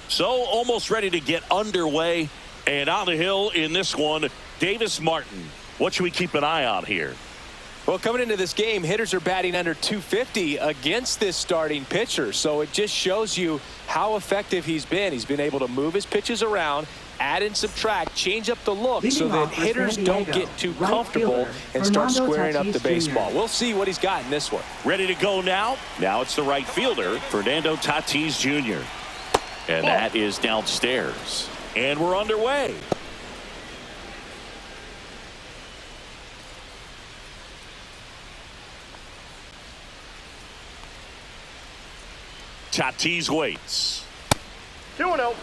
So almost ready to get underway. And on the hill in this one, Davis Martin. What should we keep an eye on here? Well, coming into this game, hitters are batting under 250 against this starting pitcher. So it just shows you how effective he's been. He's been able to move his pitches around, add and subtract, change up the look so that hitters don't get too comfortable and start squaring up the baseball. We'll see what he's got in this one. Ready to go now? Now it's the right fielder, Fernando Tatis Jr. And that is downstairs. And we're underway. Tatis waits. 2-0.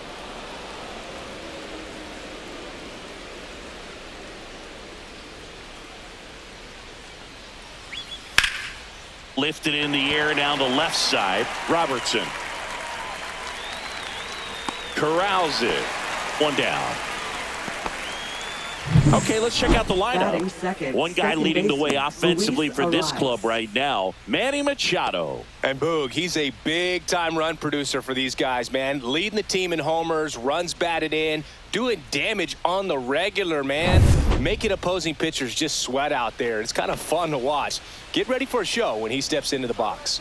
Lifted in the air down the left side. Robertson corrals it. One down. Okay, let's check out the lineup. One guy leading the way offensively for this club right now, Manny Machado. And Boog, he's a big-time run producer for these guys, man. Leading the team in homers, runs batted in, doing damage on the regular, man. Making opposing pitchers just sweat out there. It's kind of fun to watch. Get ready for a show when he steps into the box.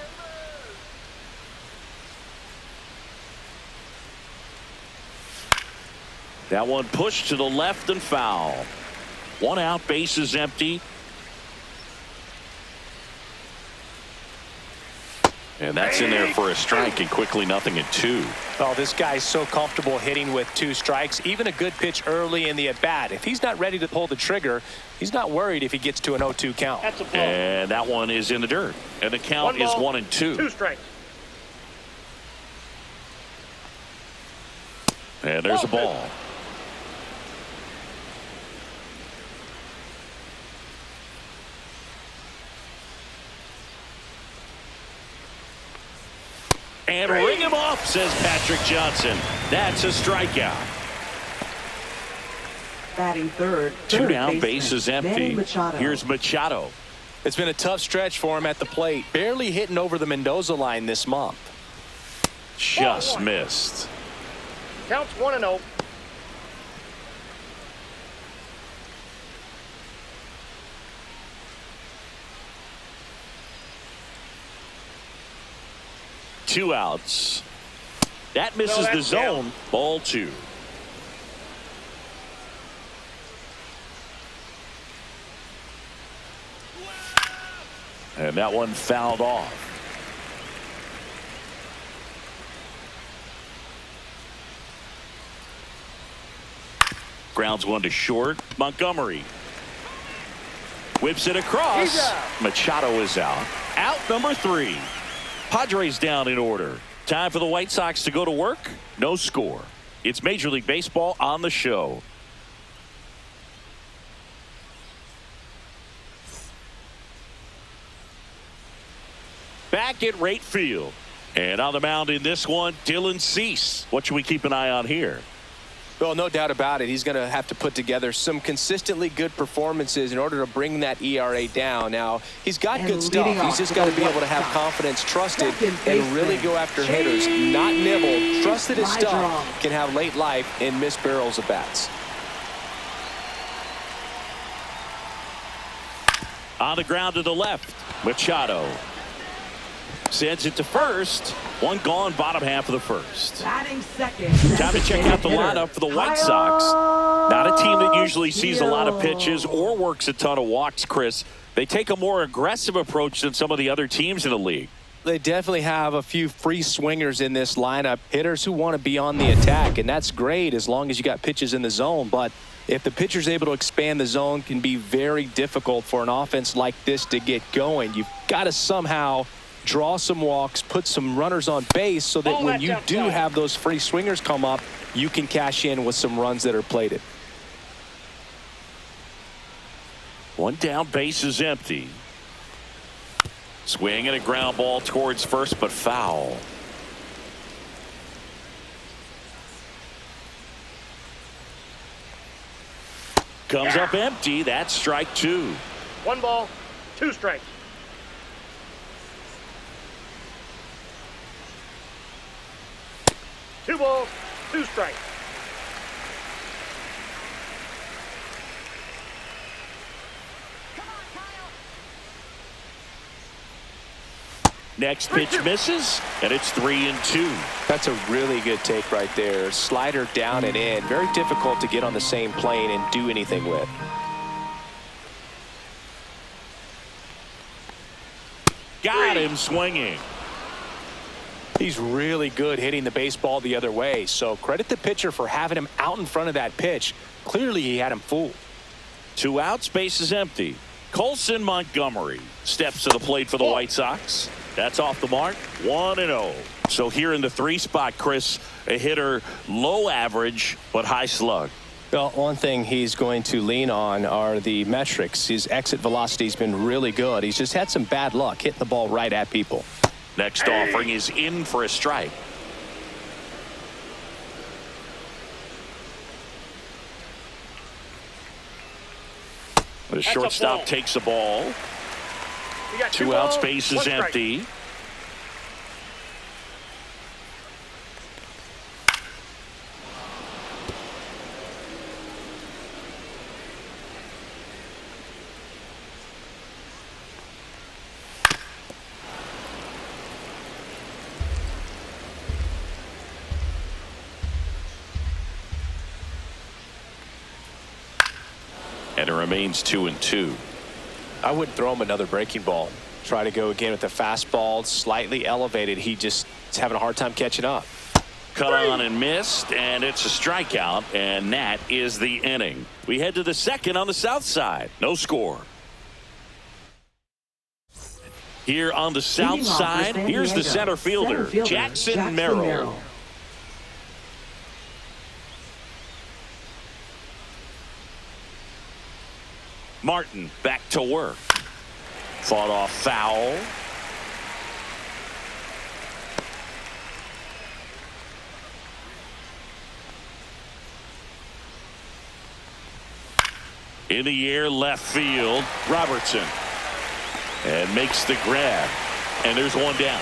That one pushed to the left and foul. One out, base is empty. And that's in there for a strike, and quickly 0-2. Oh, this guy's so comfortable hitting with 2 strikes. Even a good pitch early in the at-bat. If he's not ready to pull the trigger, he's not worried if he gets to an 0-2 count. That's a ball. And that one is in the dirt. And the count is 1-2. 2 strikes. And there's a ball. And ring him off, says Patrick Johnson. That's a strikeout. Batting third. 2 down, base is empty. Here's Machado. It's been a tough stretch for him at the plate. Barely hitting over the Mendoza line this month. Just missed. Counts 1-0. Two outs. That misses the zone. Ball 2. And that one fouled off. Grounds one to short. Montgomery whips it across. Machado is out. Out number 3. Padres down in order. Time for the White Sox to go to work. No score. It's Major League Baseball on the show. Back at right field. And on the mound in this one, Dylan Cease. What should we keep an eye on here? Well, no doubt about it. He's going to have to put together some consistently good performances in order to bring that ERA down. Now, he's got good stuff. He's just got to be able to have confidence, trusted, and really go after hitters. Not nibble. Trust that his stuff can have late life and miss barrels of bats. On the ground to the left, Machado sends it to first. One gone, bottom half of the first. Batting second. Time to check out the lineup for the White Sox. Not a team that usually sees a lot of pitches or works a ton of walks, Chris. They take a more aggressive approach than some of the other teams in the league. They definitely have a few free swingers in this lineup. Hitters who want to be on the attack, and that's great as long as you got pitches in the zone. But if the pitcher's able to expand the zone, it can be very difficult for an offense like this to get going. You've got to somehow draw some walks, put some runners on base so that when you do have those free swingers come up, you can cash in with some runs that are plated. One down, base is empty. Swing and a ground ball towards first, but foul. Comes up empty. That's strike 2. 1 ball, 2 strikes. Two balls, 2 strikes. Next pitch misses, and it's 3-2. That's a really good take right there. Slider down and in. Very difficult to get on the same plane and do anything with. Got him swinging. He's really good hitting the baseball the other way, so credit the pitcher for having him out in front of that pitch. Clearly he had him fooled. 2 outs, base is empty. Colson Montgomery steps to the plate for the White Sox. That's off the mark, 1-0. So here in the 3 spot, Chris, a hitter low average but high slug. Well, one thing he's going to lean on are the metrics. His exit velocity has been really good. He's just had some bad luck hitting the ball right at people. Next offering is in for a strike. The shortstop takes the ball. You got 2 2 outs, balls, base 1 is strike. empty. And it remains 2-2. I wouldn't throw him another breaking ball. Try to go again with the fastball, slightly elevated. He just is having a hard time catching up. Cut on and missed, and it's a strikeout, and that is the inning. We head to the second on the south side. No score. Here on the south side, here's the center fielder, Jackson Merrill. Martin back to work. Fought off foul. In the air, left field, Robertson. And makes the grab. And there's 1 down.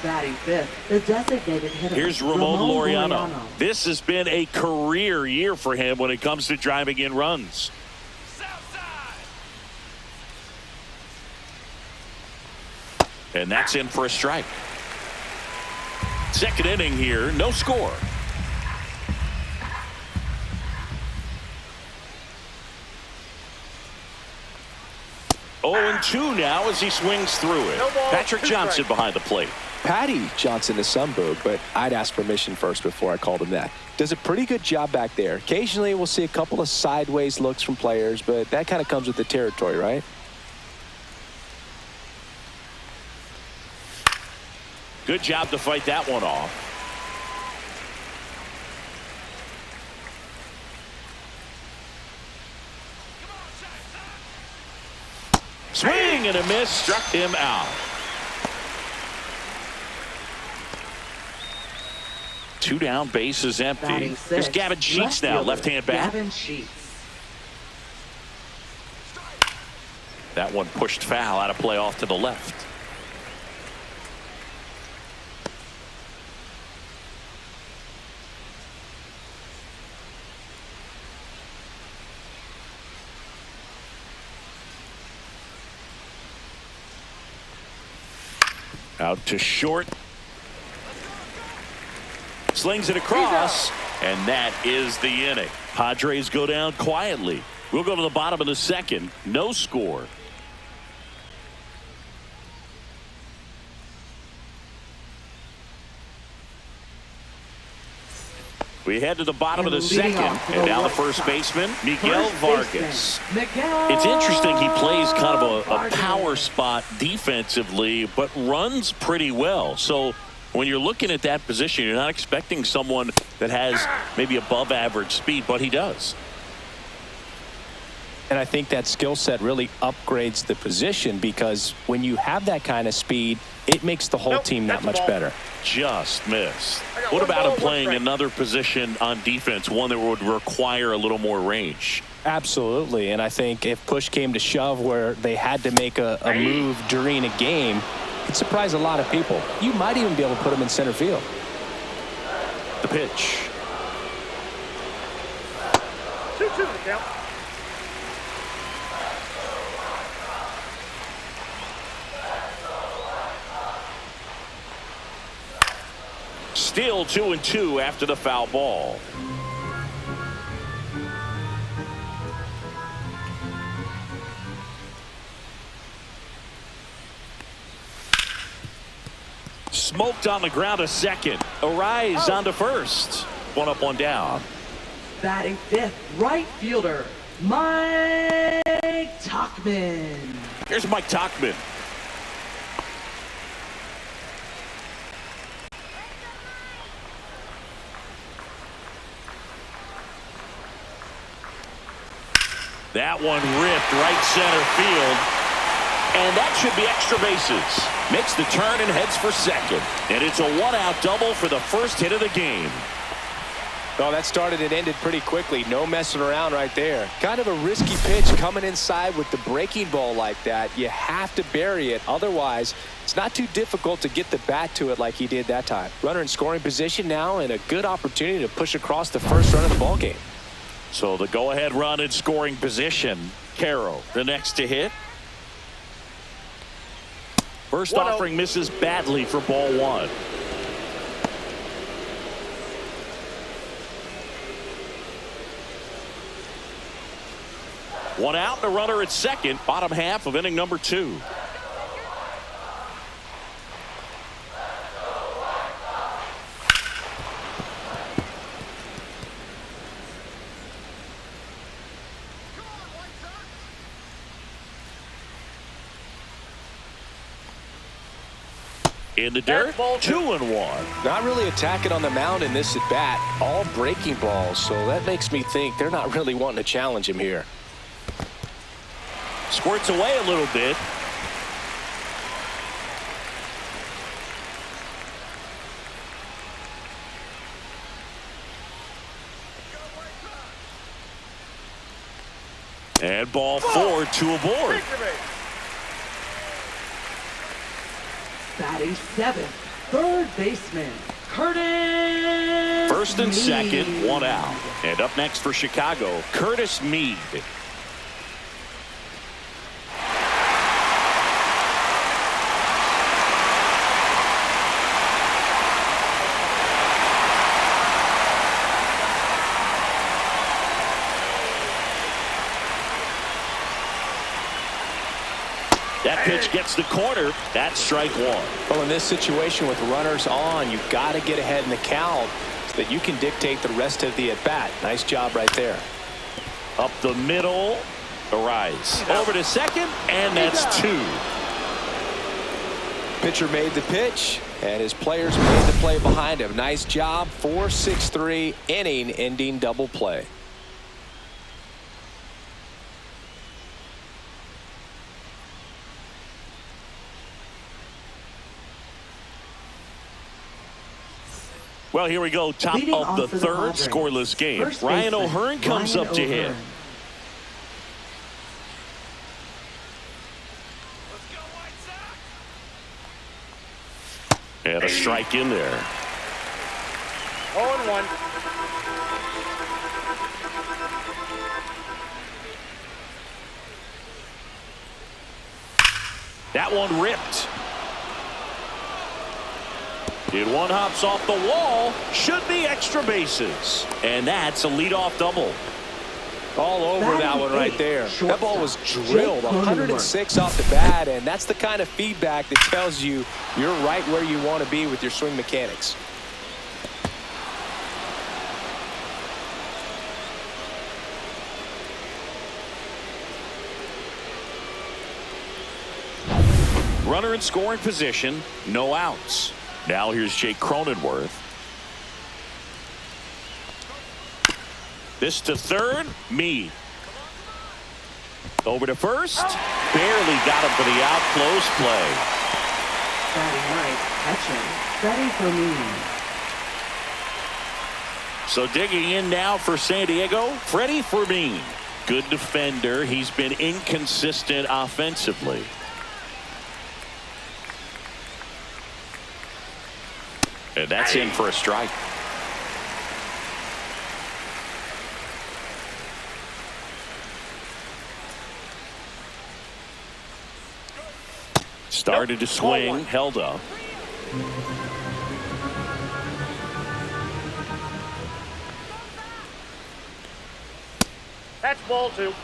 Batting 5th, the designated hitter. Here's Ramon Laureano. This has been a career year for him when it comes to driving in runs. And that's in for a strike. Second inning here, no score. 0-2 now as he swings through it. No ball, Patrick 2 Johnson strikes. behind the plate. Patty Johnson is Sunberg, but I'd ask permission first before I called him that. Does a pretty good job back there. Occasionally we'll see a couple of sideways looks from players, but that kind of comes with the territory, right? Good job to fight that one off. Swing and a miss, struck him out. 2 down, base is empty. Batting Here's 6th, Gavin Sheets now, fielder, left-hand bat. Gavin Sheets. That one pushed foul out of play off to the left. Out to short. Slings it across, and that is the inning. Padres go down quietly. We'll go to the bottom of the second. No score. We head to the bottom of the second, and now the first baseman, Miguel Vargas. It's interesting, he plays kind of a power spot defensively, but runs pretty well. So when you're looking at that position, you're not expecting someone that has maybe above average speed, but he does. And I think that skill set really upgrades the position, because when you have that kind of speed, it makes the whole team that much better. Just missed. What about him playing another position on defense, one that would require a little more range? Absolutely. And I think if push came to shove where they had to make a move during a game, Could surprise a lot of people. You might even be able to put him in center field. The pitch. 2-2 the count. Still 2-2 after the foul ball. Smoked on the ground to second. Arise on to first. One up, one down. Batting fifth, right fielder, Mike Tauchman. Here's Mike Tauchman. That one ripped right center field. And that should be extra bases. Makes the turn and heads for second. And it's a one-out double for the first hit of the game. Oh, that started and ended pretty quickly. No messing around right there. Kind of a risky pitch coming inside with the breaking ball like that. You have to bury it. Otherwise, it's not too difficult to get the bat to it like he did that time. Runner in scoring position now and a good opportunity to push across the first run of the ball game. So the go-ahead run in scoring position. Caro, the next to hit. First offering misses badly for ball one. One out and a runner at second. Bottom half of inning number 2. In the dirt, 2-1. Not really attacking on the mound in this at bat. All breaking balls, so that makes me think they're not really wanting to challenge him here. Squirts away a little bit. And ball 4, 2 aboard. Batting seventh, third baseman, Curtis First and Mead. second, one out. And up next for Chicago, Curtis Mead. That pitch gets the corner. That's strike one. Well, in this situation with runners on, you've got to get ahead in the count so that you can dictate the rest of the at-bat. Nice job right there. Up the middle. Arise. Over to second, and that's 2. Pitcher made the pitch, and his players made the play behind him. Nice job. 4-6-3 inning-ending double play. Well, here we go. Top Leading of the off for the third, Padres, scoreless game. first Ryan baseman, O'Hearn comes Ryan up to hit. O'Hearn. And a strike in there. 0-1. That one ripped. And one hops off the wall. Should be extra bases. And that's a leadoff double. All over that one right there. That ball was drilled 106 off the bat, and that's the kind of feedback that tells you you're right where you want to be with your swing mechanics. Runner in scoring position, no outs. Now here's Jake Cronenworth. This to third, Mead. Over to first. Barely got him for the out, close play. Batting right, catcher, ready for me. So digging in now for San Diego, Freddie Fermin. Good defender. He's been inconsistent offensively. And that's in for a strike. Started to swing, held up. That's ball 2.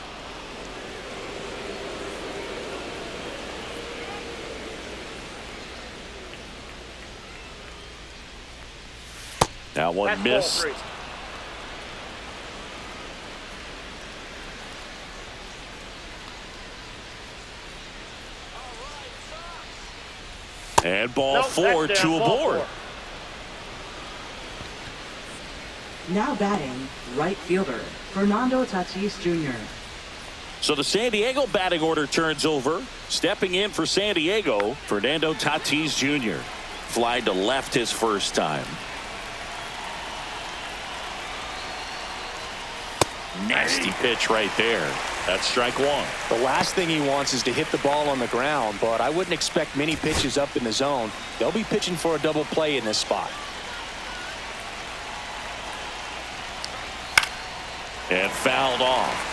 That one That's missed. ball 3. And ball Nope, 4 that's to down, a ball board. 4. Now batting, right fielder, Fernando Tatis Jr. So the San Diego batting order turns over. Stepping in for San Diego, Fernando Tatis Jr. Fly to left his first time. Nasty pitch right there. That's strike 1. The last thing he wants is to hit the ball on the ground, but I wouldn't expect many pitches up in the zone. They'll be pitching for a double play in this spot. And fouled off.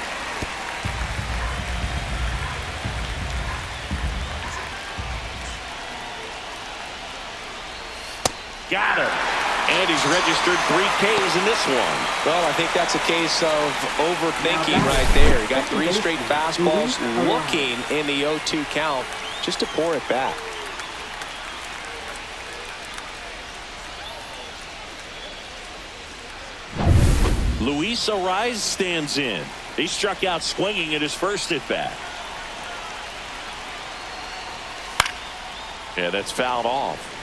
Got him. And he's registered 3 Ks in this one. Well, I think that's a case of overthinking right there. He got 3 straight fastballs looking in the 0-2 count just to pour it back. Luis Arraez stands in. He struck out swinging at his first at bat. Yeah, that's fouled off.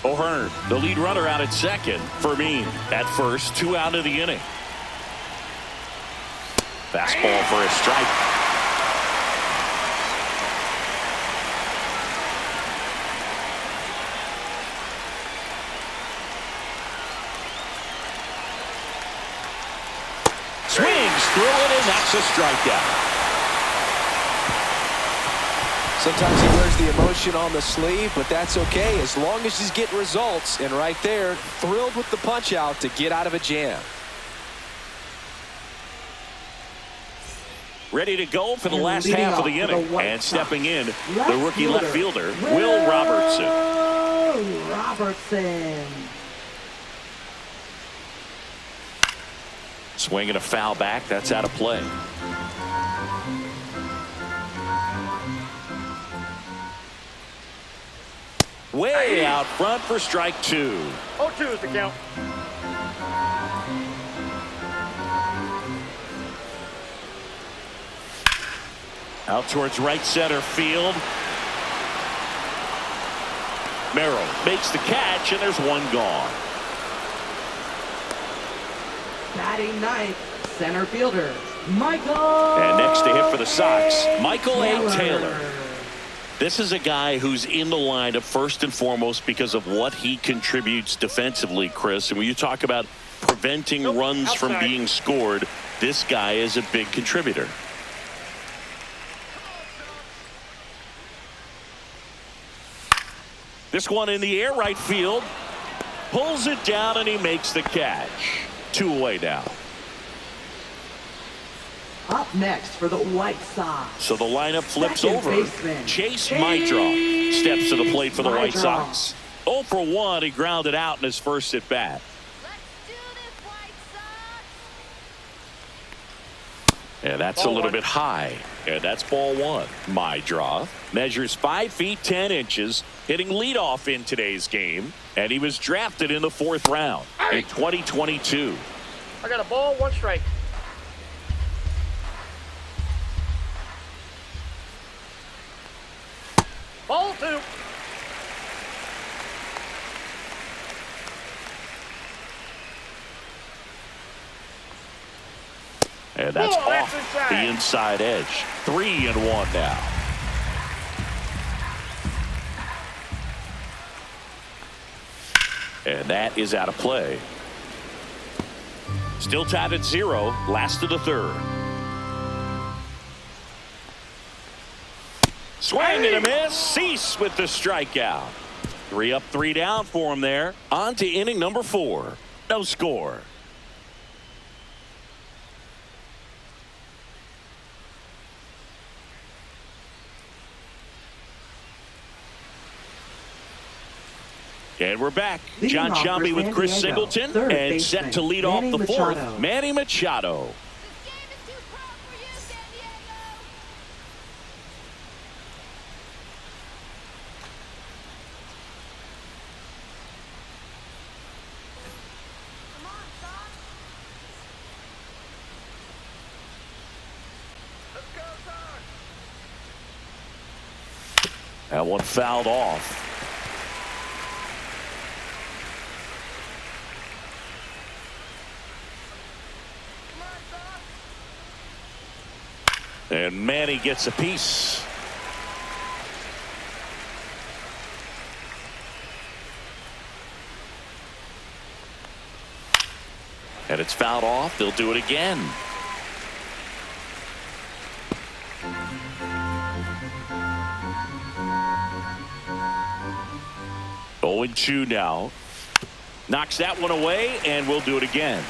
O'Hearn, the lead runner out at second. Fermin at first, 2 out of the inning. Fastball for a strike. Swings through it, and that's a strikeout. Sometimes he wears the emotion on the sleeve, but that's okay as long as he's getting results. And right there, thrilled with the punch out to get out of a jam. Ready to go for the And last leading half of off the for the inning. White And Sox, stepping in, left the rookie left fielder, fielder, Will Robertson. Will Robertson. Swinging a foul back. That's out of play. Way out front for strike 2. 0-2 is the count. Out towards right center field. Merrill makes the catch, and there's one gone. Batting ninth, center fielder, Michael. And next to hit for the Sox, Michael A. Taylor. Taylor. This is a guy who's in the lineup first and foremost because of what he contributes defensively, Chris. And when you talk about preventing runs from outside. being scored, this guy is a big contributor. This one in the air right field. Pulls it down and he makes the catch. 2 away now. Up next for the White Sox. So the lineup flips Second over. baseman, Chase Maidra steps to the plate for the White Maidra. Sox. 0 for 1. He grounded out in his first at bat. Let's do this, White Sox. And that's Ball a little 1. bit high. And that's ball 1. Maidra measures 5 feet 10 inches, hitting leadoff in today's game. And he was drafted in the 4th round in 2022. I got a ball, 1 strike. Ball 2. And that's Oh, that's off inside. the inside edge. 3-1 now. And that is out of play. Still tied at 0. Last of the 3rd. Swing and a miss. Cease with the strikeout. 3 up, 3 down for him there. On to inning number 4. No score. And we're back. John Sciambi with Chris Singleton and set to lead off the 4th. Manny Machado. This game is too pro for you, San Diego. Come on, son. That one fouled off. And Manny gets a piece. And it's fouled off. They'll do it again. Oh, and 2 now. Knocks that one away, and we'll do it again.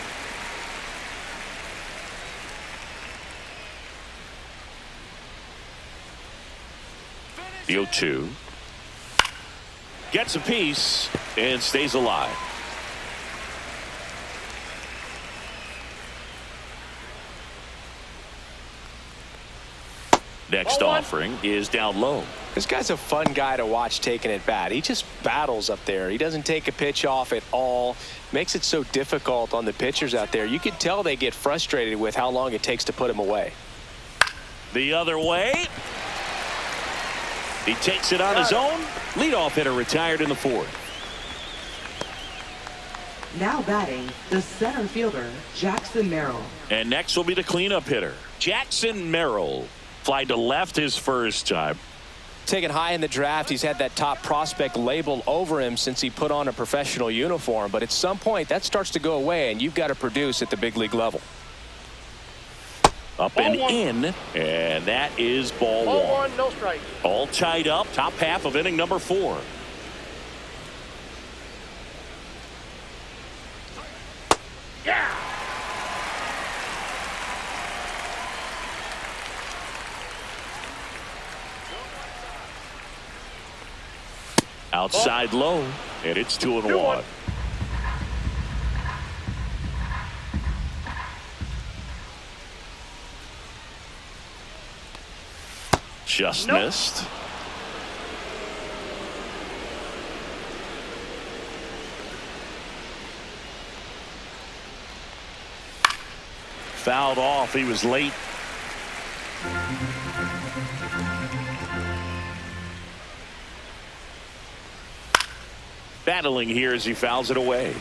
The 0-2. Gets a piece and stays alive. Next offering is down low. This guy's a fun guy to watch taking at bat. He just battles up there. He doesn't take a pitch off at all. Makes it so difficult on the pitchers out there. You can tell they get frustrated with how long it takes to put him away. The other way. He takes it on his own. Leadoff hitter retired in the 4th. Now batting, the center fielder, Jackson Merrill. And next will be the cleanup hitter, Jackson Merrill. Fly to left his first time. Taken high in the draft, he's had that top prospect label over him since he put on a professional uniform. But at some point, that starts to go away, and you've got to produce at the big league level. Up and in, and that is ball 1. No strike. All tied up, top half of inning number 4. Yeah. Outside low, and it's 2-1. Just missed. Fouled off. He was late. Battling here as he fouls it away.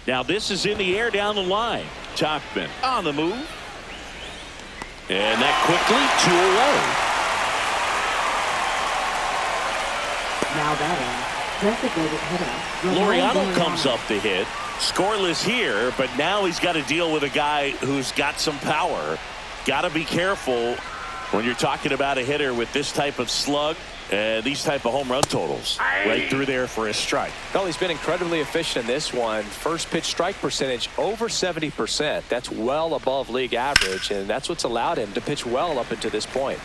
Now this is in the air down the line. Topman on the move. And that quickly 2 away. Now batting, designated hitter. Laureano comes up to hit. Scoreless here, but now he's got to deal with a guy who's got some power. Got to be careful when you're talking about a hitter with this type of slug and these type of home run totals. Right through there for a strike. Well, he's been incredibly efficient in this one. First pitch strike percentage over 70%. That's well above league average, and that's what's allowed him to pitch well up until this point.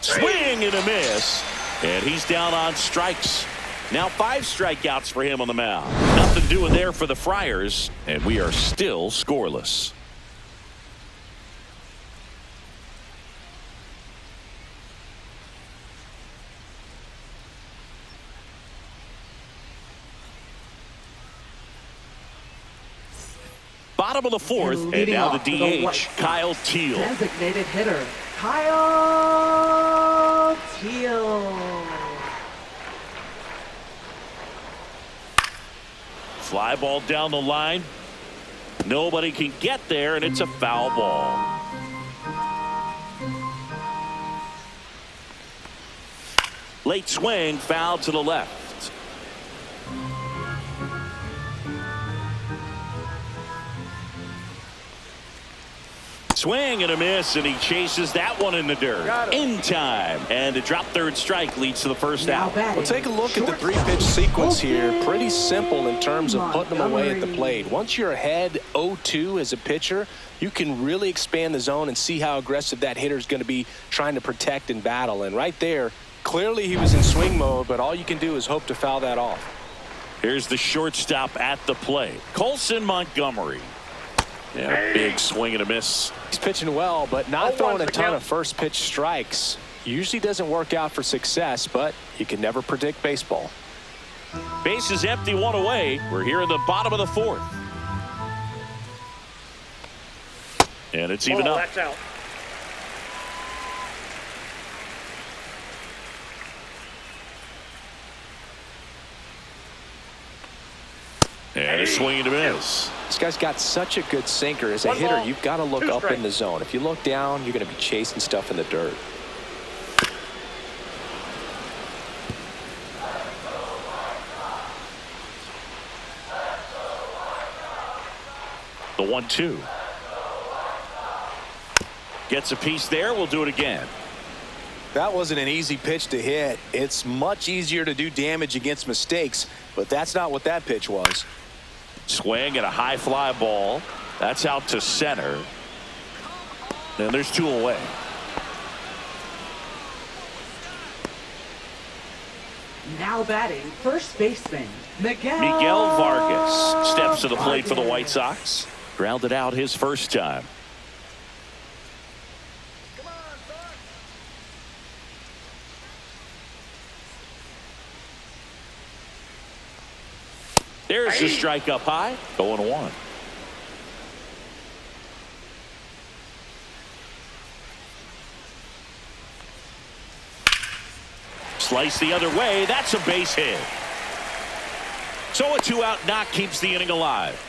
Swing and a miss, and he's down on strikes. Now 5 strikeouts for him on the mound. Nothing doing there for the Friars, and we are still scoreless. Bottom of the 4th, and now the DH, Kyle Teel. Designated hitter, Kyle Teel. Fly ball down the line. Nobody can get there, and it's a foul ball. Late swing, foul to the left. Swing and a miss, and he chases that one in the dirt. In time. And a drop third strike leads to the first out. Well, take a look at the three-pitch sequence here. Pretty simple in terms of putting them away at the plate. Once you're ahead 0-2 as a pitcher, you can really expand the zone and see how aggressive that hitter is going to be trying to protect and battle. And right there, clearly he was in swing mode, but all you can do is hope to foul that off. Here's the shortstop at the plate, Colson Montgomery. Yeah, big swing and a miss. He's pitching well, but not throwing a ton of first pitch strikes. Usually doesn't work out for success, but you can never predict baseball. Base is empty, one away. We're here in the bottom of the fourth. And it's even up. That's out. And a swing and a miss. This guy's got such a good sinker. As a hitter, you've got to look up in the zone. If you look down, you're going to be chasing stuff in the dirt. The 1-2. Gets a piece there. We'll do it again. That wasn't an easy pitch to hit. It's much easier to do damage against mistakes, but that's not what that pitch was. Swing and a high fly ball. That's out to center. And there's two away. Now batting, first baseman, Miguel Vargas steps to the plate for the White Sox. Grounded out his first time. There's the strike up high. 0-1. Slice the other way. That's a base hit. So a 2-out knock keeps the inning alive.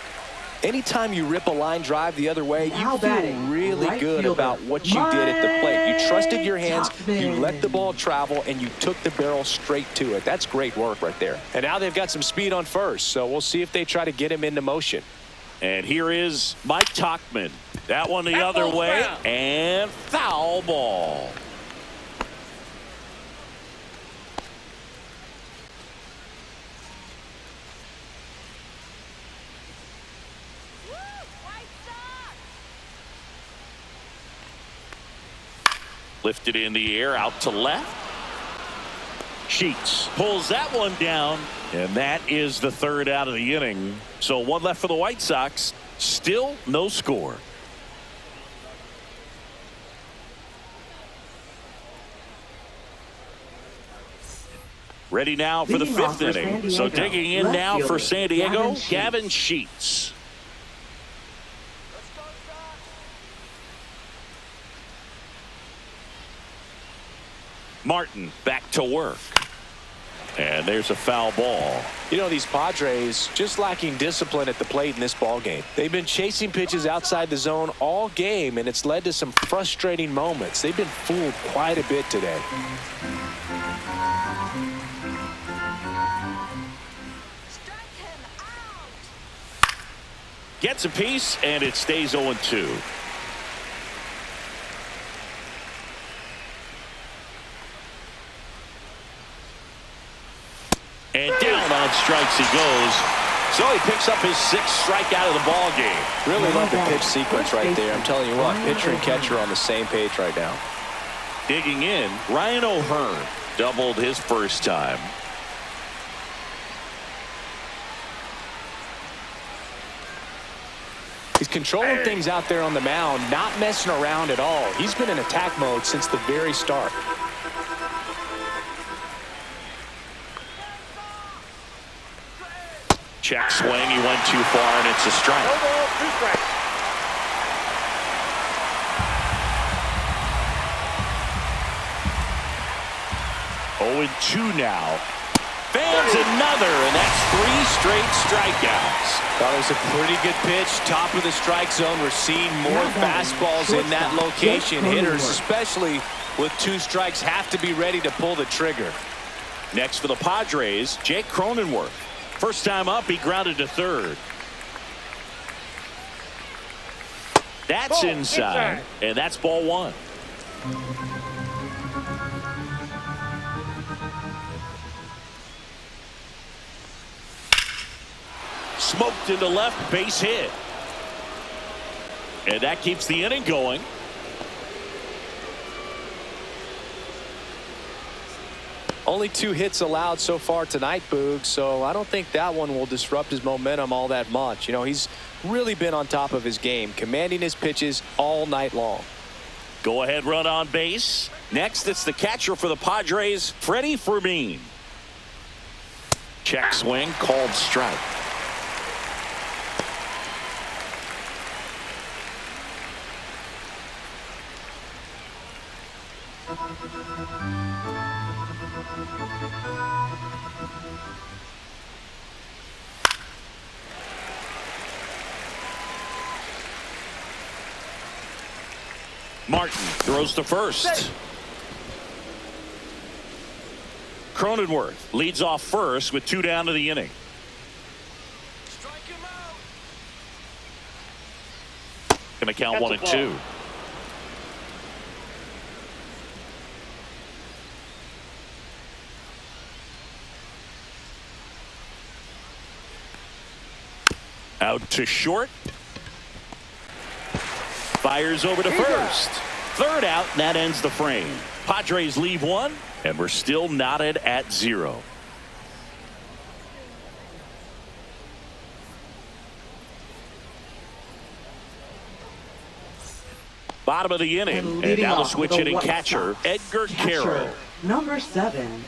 Anytime you rip a line drive the other way, you feel really good about what you did at the plate. You trusted your hands, you let the ball travel, and you took the barrel straight to it. That's great work right there. And now they've got some speed on first, so we'll see if they try to get him into motion. And here is Mike Tauchman. That one the other way, and foul ball. Lifted in the air out to left. Sheets pulls that one down, and that is the third out of the inning. So one left for the White Sox. Still no score. Ready now for the fifth inning. So digging in now for San Diego, Gavin Sheets. Martin back to work. And there's a foul ball. You know, these Padres just lacking discipline at the plate in this ball game. They've been chasing pitches outside the zone all game, and it's led to some frustrating moments. They've been fooled quite a bit today. Gets a piece, and it stays 0-2. And down on strikes he goes. So he picks up his sixth strikeout of the ball game. Really love the pitch sequence right there. I'm telling you what, pitcher and catcher on the same page right now. Digging in, Ryan O'Hearn doubled his first time. He's controlling things out there on the mound, not messing around at all. He's been in attack mode since the very start. Check swing, he went too far, and it's a strike. No ball, 2 strikes. Oh, 2 now. Fans another, and that's 3 straight strikeouts. That was a pretty good pitch. Top of the strike zone. We're seeing more fastballs in that location. Hitters, especially with 2 strikes, have to be ready to pull the trigger. Next for the Padres, Jake Cronenworth. First time up, he grounded to third. That's inside, and that's ball one. Smoked into left, base hit. And that keeps the inning going. Only 2 hits allowed so far tonight, Boog, so I don't think that one will disrupt his momentum all that much. You know, he's really been on top of his game, commanding his pitches all night long. Go ahead run on base. Next, it's the catcher for the Padres, Freddie Fermin. Check swing, called strike. Martin throws to first. Cronenworth leads off first with 2 down to the inning. Going to count 1 and 2. Out to short. Fires over to first. Third out, and that ends the frame. Padres leave 1, and we're still knotted at 0. Bottom of the inning, and now the switch hitting catcher, Edgar Caro. Number 7.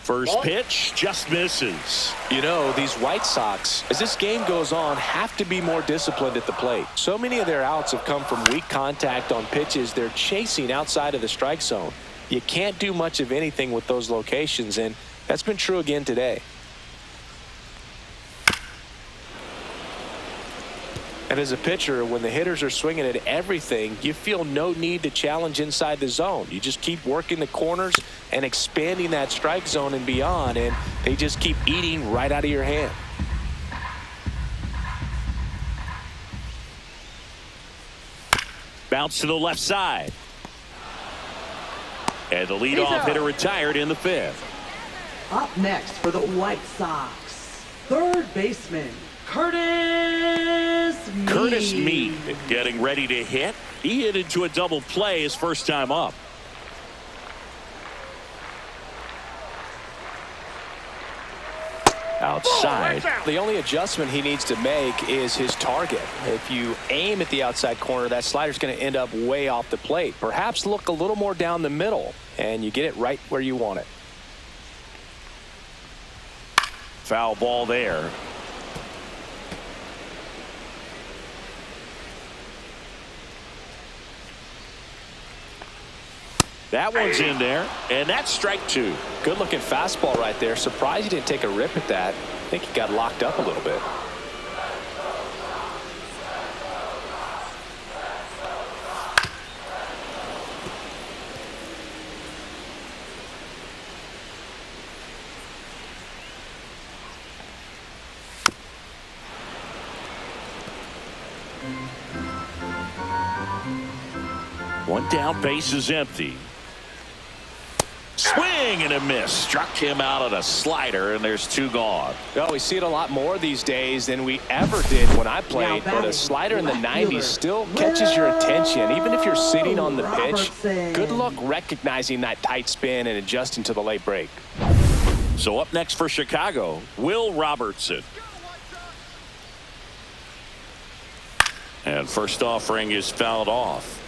First pitch just misses. You know, these White Sox, as this game goes on, have to be more disciplined at the plate. So many of their outs have come from weak contact on pitches they're chasing outside of the strike zone. You can't do much of anything with those locations, and that's been true again today. And as a pitcher, when the hitters are swinging at everything, you feel no need to challenge inside the zone. You just keep working the corners and expanding that strike zone and beyond, and they just keep eating right out of your hand. Bounce to the left side. And the leadoff hitter retired in the 5th. Up next for the White Sox, third baseman, Curtis Mead getting ready to hit. He hit into a double play his first time up. Outside. The only adjustment he needs to make is his target. If you aim at the outside corner, that slider's going to end up way off the plate. Perhaps look a little more down the middle, and you get it right where you want it. Foul ball there. That one's in there, and that's strike 2. Good looking fastball right there. Surprised he didn't take a rip at that. I think he got locked up a little bit. One down, base is empty. Swing and a miss. Struck him out on a slider, and there's 2 gone. Oh, we see it a lot more these days than we ever did when I played, but a slider in the 90s still catches your attention. Even if you're sitting on the pitch, good luck recognizing that tight spin and adjusting to the late break. So up next for Chicago, Will Robertson. And first offering is fouled off.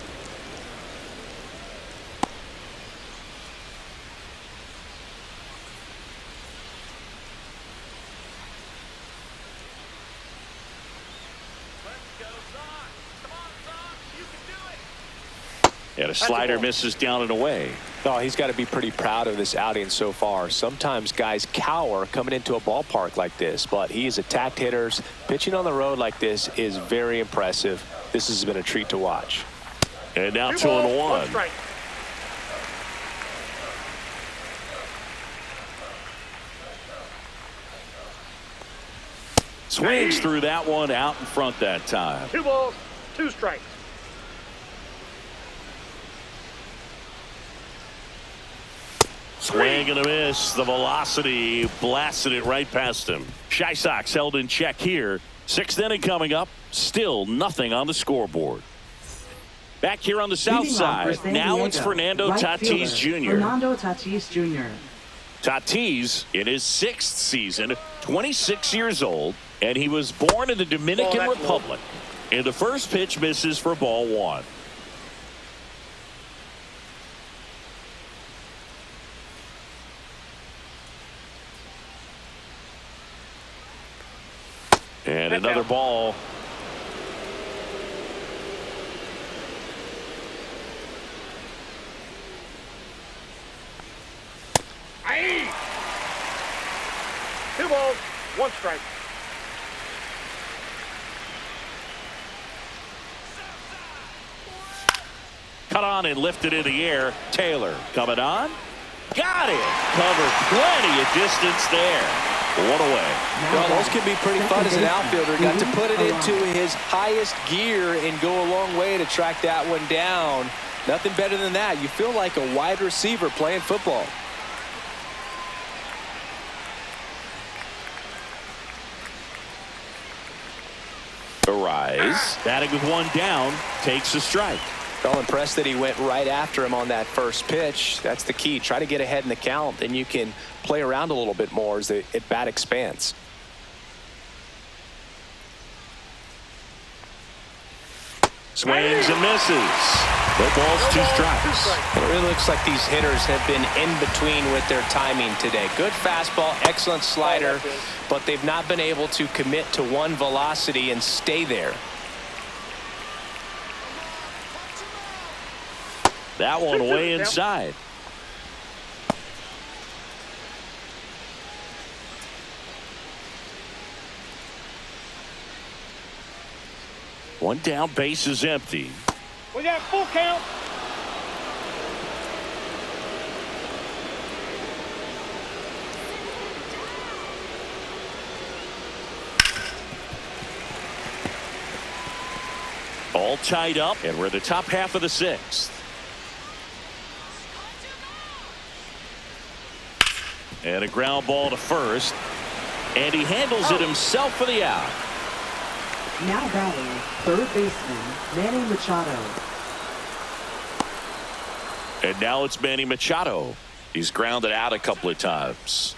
And a slider misses down and away. Oh, he's got to be pretty proud of this outing so far. Sometimes guys cower coming into a ballpark like this, but he has attacked hitters. Pitching on the road like this is very impressive. This has been a treat to watch. And now 2 balls, 1 2-1. strike. Swings through that one out in front that time. 2 balls, 2 strikes. Swing and a miss. The velocity blasted it right past him. Shy Sox held in check here. 6th inning coming up. Still nothing on the scoreboard. Back here on the south Leading off for side. San Now Diego, it's Fernando right Tatis fielder, Jr. Fernando Tatis Jr. Tatis in his 6th season, 26 years old, and he was born in the Dominican Republic. And the first pitch misses for ball 1. And another ball. Aye. 2 balls, 1 strike. Cut on and lifted in the air. Taylor coming on. Got it. Covered plenty of distance there. 1 away. Well, those can be pretty fun as an outfielder. Got to put it into his highest gear and go a long way to track that one down. Nothing better than that. You feel like a wide receiver playing football. Arise. Batting with 1 down. Takes a strike. Well, impressed that he went right after him on that first pitch. That's the key. Try to get ahead in the count, then you can play around a little bit more as the at-bat expands. Swings and misses. No balls, 2 strikes. It really looks like these hitters have been in between with their timing today. Good fastball, excellent slider, but they've not been able to commit to one velocity and stay there. That one way inside. One down, base is empty. We got full count. All tied up, and we're in the top half of the 6th. And a ground ball to first. And he handles it himself for the out. Now batting, 3rd baseman, Manny Machado. And now it's Manny Machado. He's grounded out a couple of times.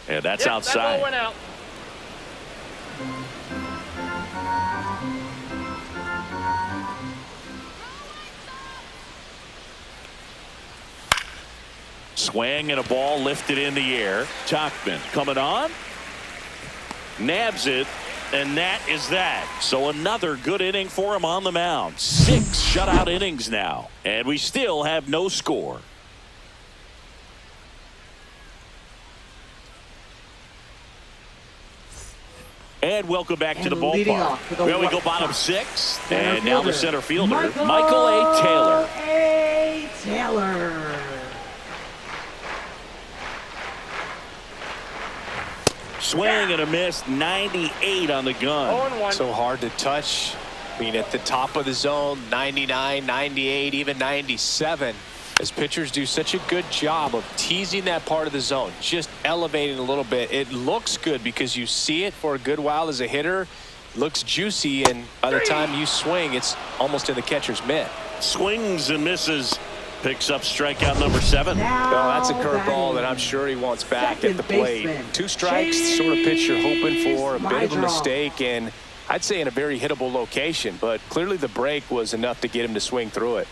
And that's outside. That ball went out. Swing and a ball lifted in the air. Tachman coming on. Nabs it. And that is that. So another good inning for him on the mound. 6 shutout innings now. And we still have no score. And welcome back to the ballpark. There we go, bottom 6th. And now the center fielder, Michael A. Taylor. A. Taylor. Swing and a miss, 98 on the gun. 0-1. So hard to touch. I mean, at the top of the zone, 99, 98, even 97. As pitchers do such a good job of teasing that part of the zone, just elevating a little bit. It looks good because you see it for a good while as a hitter. Looks juicy, and by the time you swing, it's almost in the catcher's mitt. Swings and misses. Picks up strikeout number 7. Well, that's a curveball that I'm sure he wants back at the plate. Baseman, 2 strikes, sort of pitch you're hoping for, a bit of a Draw. mistake, and I'd say in a very hittable location, but clearly the break was enough to get him to swing through it.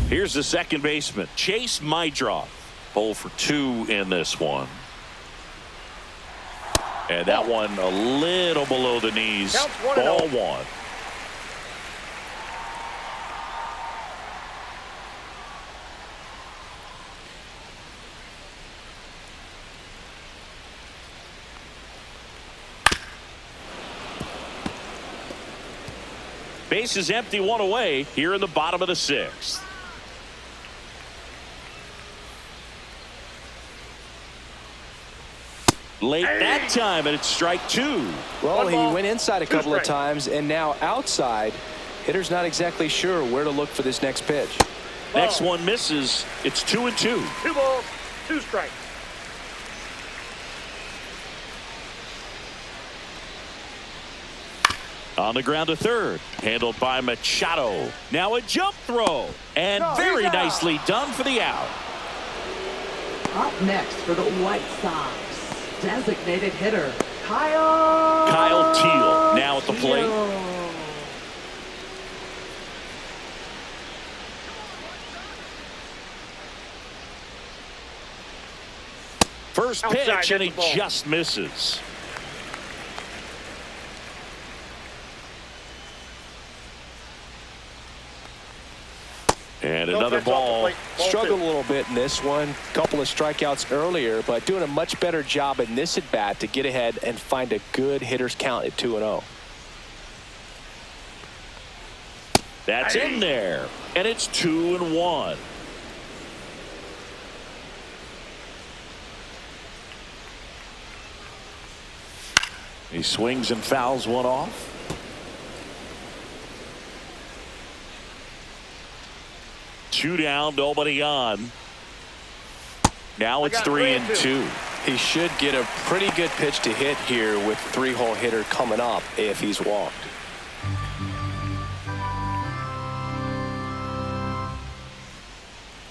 Here's the second baseman, Chase Mydroff. 0 for 2 in this one. And that one a little below the knees. Counts 1-0. Ball 1. Base is empty, one away here in the bottom of the sixth. Late that time, and it's strike two. Well, he went inside a couple of times, and now outside. Hitter's not exactly sure where to look for this next pitch. Next one misses. It's 2-2. 2 balls, 2 strikes. On the ground to third. Handled by Machado. Now a jump throw. And very nicely done for the out. Up next for the White Sox, designated hitter, Kyle Teal now at the plate. First pitch, and he just misses. And another ball. Struggled a little bit in this one. Couple of strikeouts earlier, but doing a much better job in this at bat to get ahead and find a good hitter's count at 2-0. That's in there, and it's 2-1. He swings and fouls one off. Two down, nobody on. Now it's 3-2. He should get a pretty good pitch to hit here with 3-hole hitter coming up if he's walked.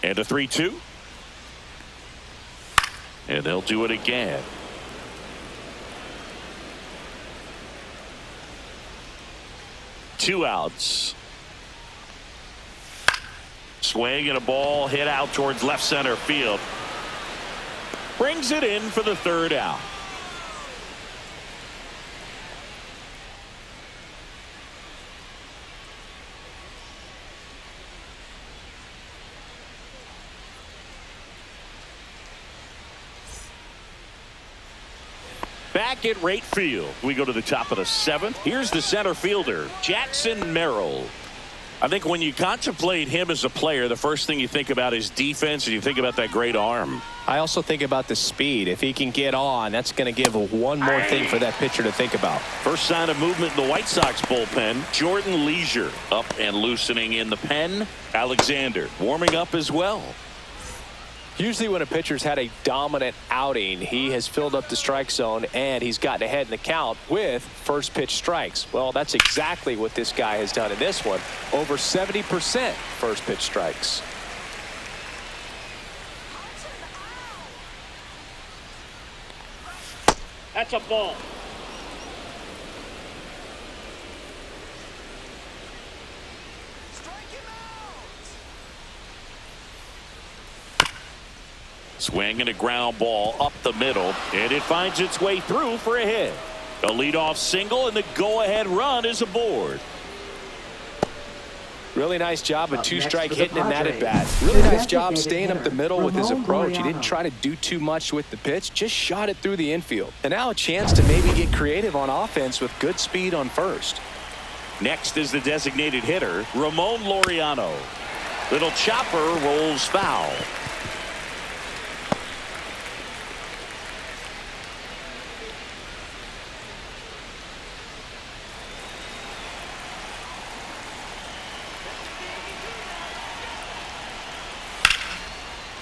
And a 3-2. And they'll do it again. Two outs. Swing and a ball hit out towards left center field. Brings it in for the third out. Back at right field, we go to the top of the seventh. Here's the center fielder, Jackson Merrill. I think when you contemplate him as a player, the first thing you think about is defense, and you think about that great arm. I also think about the speed. If he can get on, that's going to give one more thing for that pitcher to think about. First sign of movement in the White Sox bullpen. Jordan Leisure up and loosening in the pen. Alexander warming up as well. Usually when a pitcher's had a dominant outing, he has filled up the strike zone and he's gotten ahead in the count with first pitch strikes. Well, that's exactly what this guy has done in this one. Over 70% first pitch strikes. That's a ball. Swing and a ground ball up the middle, and it finds its way through for a hit. A leadoff single, and the go-ahead run is aboard. Really nice job of two-strike hitting in that at bat. Really nice job staying up the middle with his approach. He didn't try to do too much with the pitch, just shot it through the infield. And now a chance to maybe get creative on offense with good speed on first. Next is the designated hitter, Ramon Laureano. Little chopper rolls foul.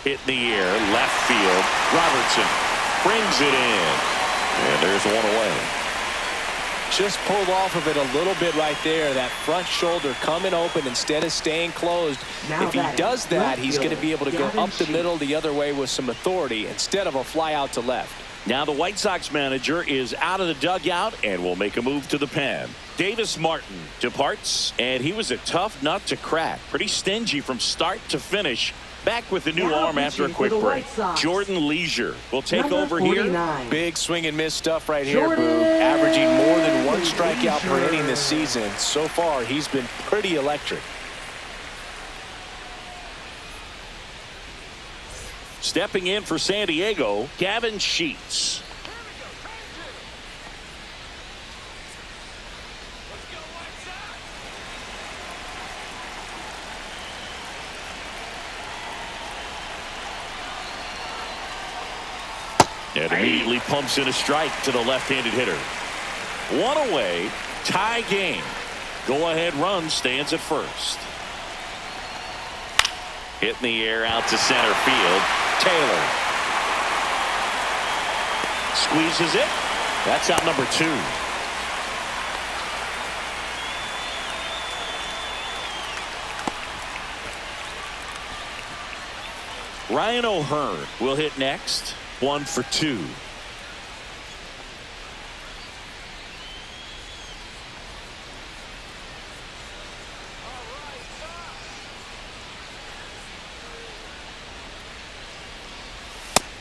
Hit in the air, left field. Robertson brings it in. And there's one away. Just pulled off of it a little bit right there. That front shoulder coming open instead of staying closed. If he does that, he's going to be able to go up the middle the other way with some authority instead of a fly out to left. Now the White Sox manager is out of the dugout and will make a move to the pen. Davis Martin departs, and he was a tough nut to crack. Pretty stingy from start to finish. Back with the new arm after a quick break. Jordan Leisure will take over here. Big swing and miss stuff right here, Boo. Averaging more than one strikeout per inning this season. So far, he's been pretty electric. Stepping in for San Diego, Gavin Sheets. And immediately pumps in a strike to the left-handed hitter. One away, tie game. Go-ahead run stands at first. Hit in the air out to center field. Taylor squeezes it. That's out number 2. Ryan O'Hearn will hit next. 1 for 2.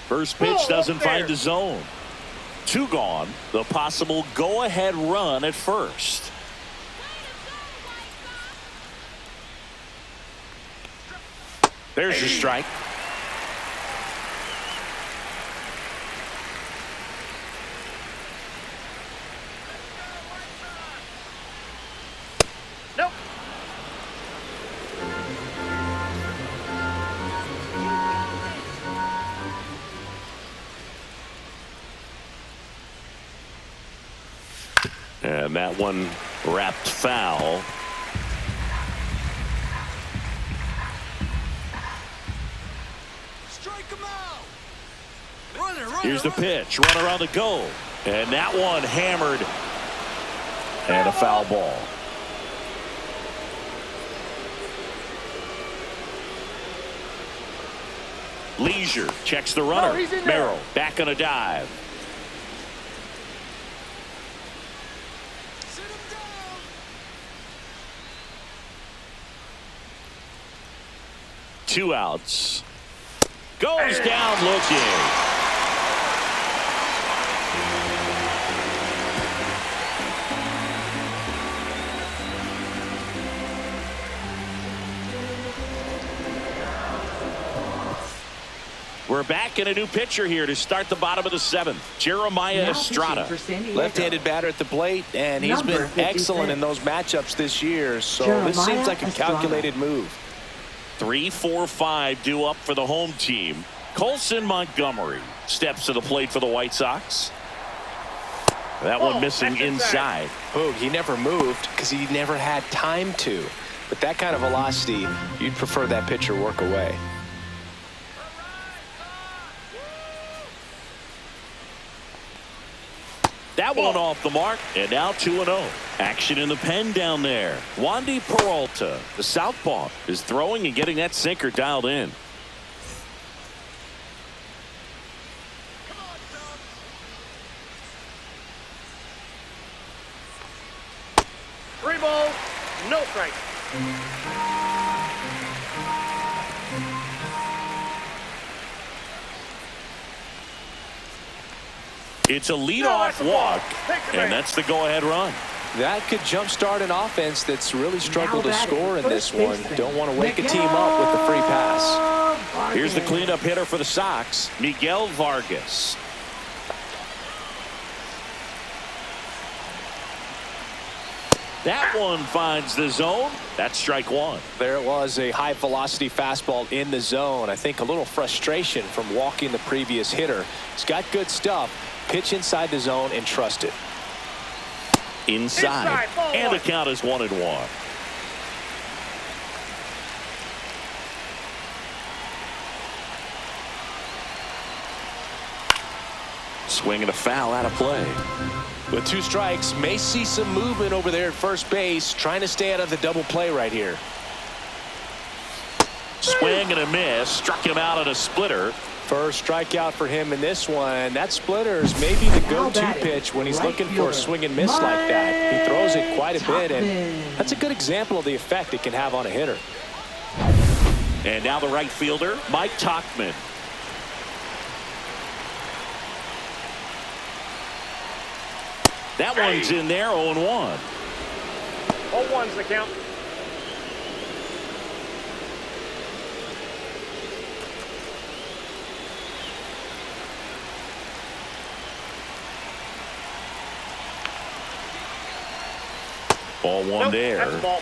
First pitch doesn't find the zone. 2 gone. The possible go-ahead run at first. There's your strike. Nope. And that one wrapped foul. Here's the pitch. Runner on the go. And that one hammered. And a foul ball. Leisure checks the runner. he's in there. Merrill back on a dive. Two outs. Goes down looking. We're back in a new pitcher here to start the bottom of the 7th. Jeremiah Now Estrada. pitching for San Diego. Left-handed batter at the plate, and he's Number been 56. excellent in those matchups this year. So Jeremiah this seems like a Estrada. calculated move. 3, 4, 5 due up for the home team. Colson Montgomery steps to the plate for the White Sox. That one missing that's inside. Boog, he never moved because he never had time to. But that kind of velocity, you'd prefer that pitcher work away. That one off the mark, and now 2-0. Action in the pen down there. Wandy Peralta, the southpaw, is throwing and getting that sinker dialed in. Three balls, no strike. It's a leadoff walk, and that's the go-ahead run. That could jumpstart an offense that's really struggled to Now batting score in this first one. baseman, Don't want to wake a team up with the free pass. Here's the cleanup hitter for the Sox, Miguel Vargas. That one finds the zone. That's strike 1. There it was, a high velocity fastball in the zone. I think a little frustration from walking the previous hitter. He's got good stuff. Pitch inside the zone and trust it. Inside, ball and the one. count is 1-1. Swing and a foul out of play. With 2 strikes, may see some movement over there at first base, trying to stay out of the double play right here. Swing and a miss. Struck him out on a splitter. First strikeout for him in this one. That splitter is maybe the go-to batting, pitch when he's right looking for a fielder, swing and miss like that. He throws it quite a bit, and Topman. that's a good example of the effect it can have on a hitter. And now the right fielder, Mike Topman. That one's in there, 0-1. 0-1's the count. Ball 1 Nope, there. that's a ball.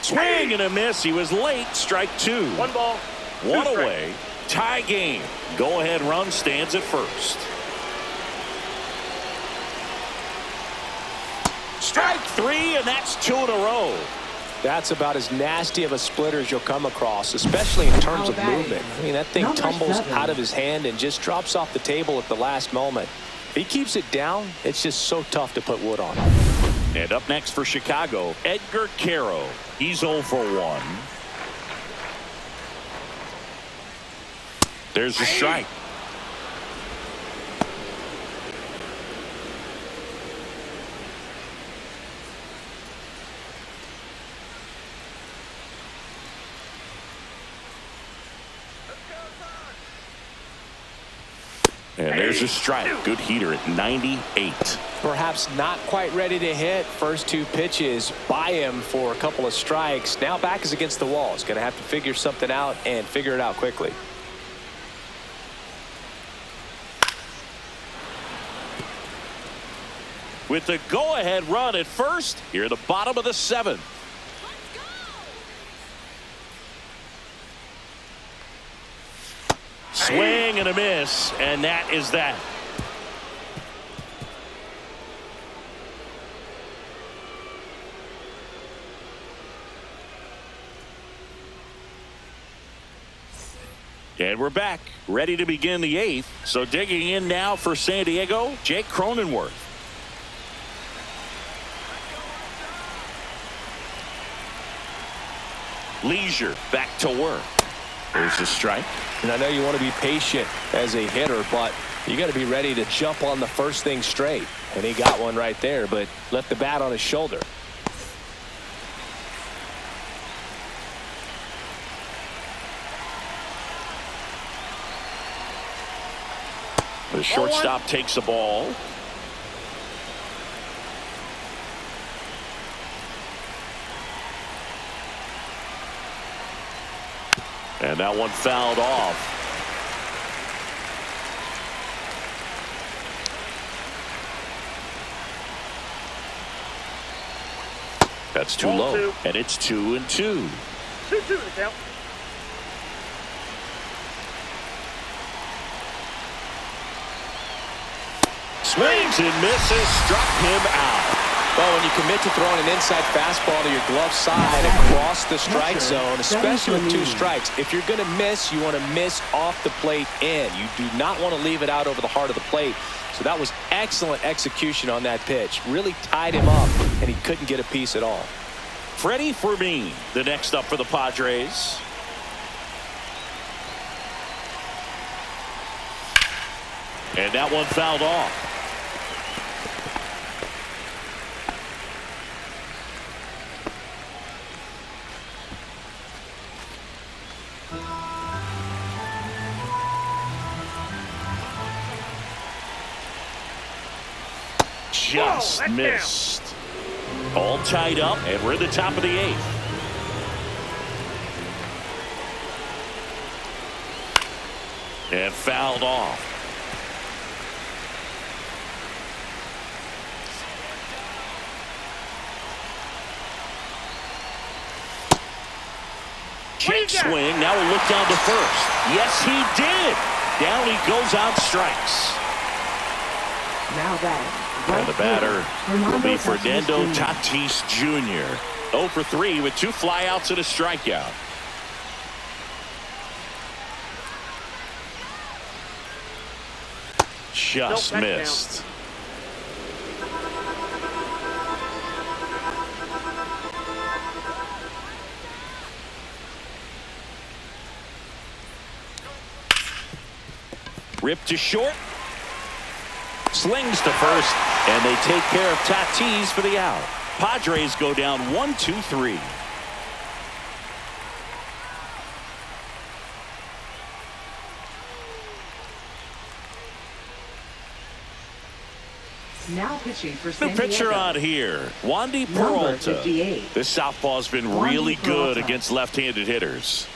Swing and a miss. He was late. Strike two. One ball. One two away. Tie game. Go ahead run stands at first. Strike three, and that's two in a row. That's about as nasty of a splitter as you'll come across, especially in terms of movement. I mean, that thing tumbles out of his hand and just drops off the table at the last moment. If he keeps it down, it's just so tough to put wood on. And up next for Chicago, Edgar Caro. He's 0 for 1. There's the strike. And there's a strike. Good heater at 98. Perhaps not quite ready to hit. First two pitches by him for a couple of strikes. Now back is against the wall. He's going to have to figure something out and figure it out quickly. With the go-ahead run at first, here at the bottom of the 7th. Swing and a miss, and that is that. And we're back, ready to begin the 8th. So digging in now for San Diego, Jake Cronenworth. Leisure back to work. There's the strike. And I know you want to be patient as a hitter, but you got to be ready to jump on the first thing straight. And he got one right there, but left the bat on his shoulder. The shortstop takes the ball. And that one fouled off. That's too low. Two. And it's 2-2. 2-2 to count. Swings and misses. Struck him out. Well, when you commit to throwing an inside fastball to your glove side across the strike zone, especially with two strikes, if you're going to miss, you want to miss off the plate in. You do not want to leave it out over the heart of the plate. So that was excellent execution on that pitch. Really tied him up, and he couldn't get a piece at all. Freddie Fermin, the next up for the Padres. And that one fouled off. Just missed. All tied up, and we're at the top of the 8th. And fouled off. Check swing. Now we'll look down to first. Yes, he did. Down he goes on strikes. Now that. And the batter will be Fernando Tatis Jr. 0 for 3 with 2 flyouts and a strikeout. Just missed. Ripped to short. Slings to first, and they take care of Tatis for the out. Padres go down 1-2-3. Now pitching for The San Diego. pitcher on here, Wandy Number Peralta. 58. This southpaw's been Wandy really good Peralta. against left-handed hitters.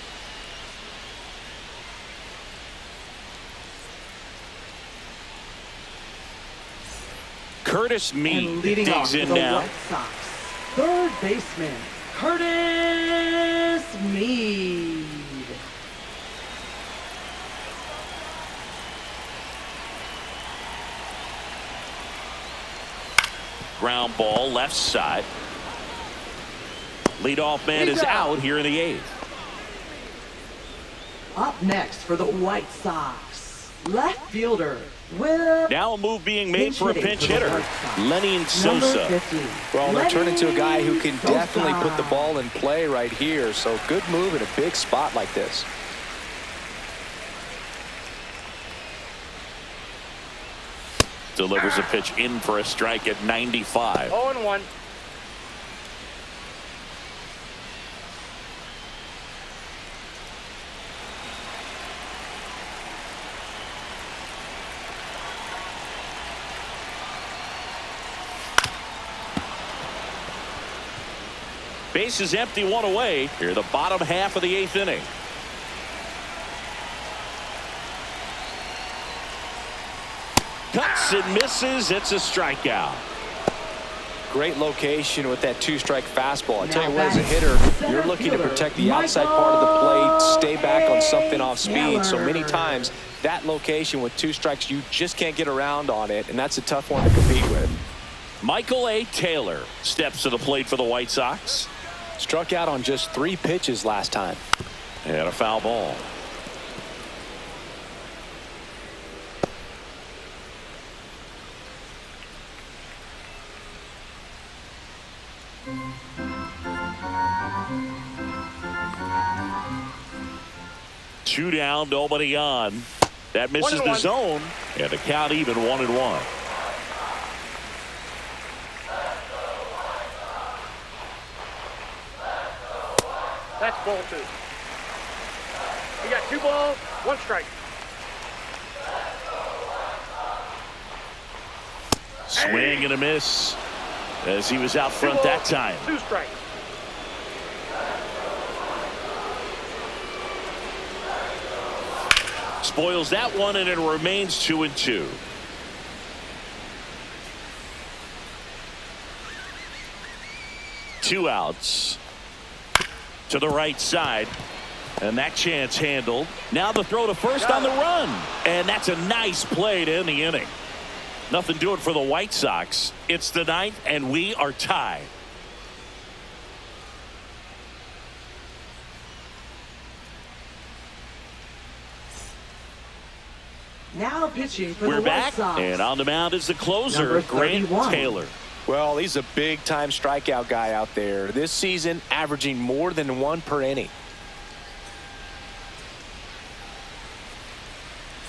Curtis Mead And leading off digs in for the now. White Sox, third baseman Curtis Mead. Ground ball left side. Leadoff man is out here in the 8th. Up next for the White Sox, left fielder Will. Now a move being made for a pinch hitter, Lenny Number Sosa. 50. Well, they'll turn into a guy who can Sosa. definitely put the ball in play right here. So good move in a big spot like this. Delivers a pitch in for a strike at 95. 0-1. Base is empty, one away. Here, the bottom half of the 8th inning. Cuts and misses. It's a strikeout. Great location with that 2-strike fastball. I tell you Now what, as a back, hitter, center you're looking to fielder, protect the outside part of the plate, stay back on something off speed. So many Taylor. times that location with 2 strikes, you just can't get around on it, and that's a tough one to compete with. Michael A. Taylor steps to the plate for the White Sox. Struck out on just 3 pitches last time. And a foul ball. Two down, nobody on. That misses the 1-1. zone, and the count even 1-1. That's ball 2. You got 2 balls, 1 strike. Swing and a miss as he was out 2 front balls, that time. 2 strikes. Spoils that one, and it remains 2-2. Two outs to the right side, and that chance handled. Now the throw to first on the run, and that's a nice play to end the inning. Nothing doing for the White Sox. It's the 9th, and we are tied. Now pitching for We're the White back, Sox. and on the mound is the closer, Number Grant 31. Taylor. Well, he's a big-time strikeout guy out there. This season, averaging more than 1 per inning.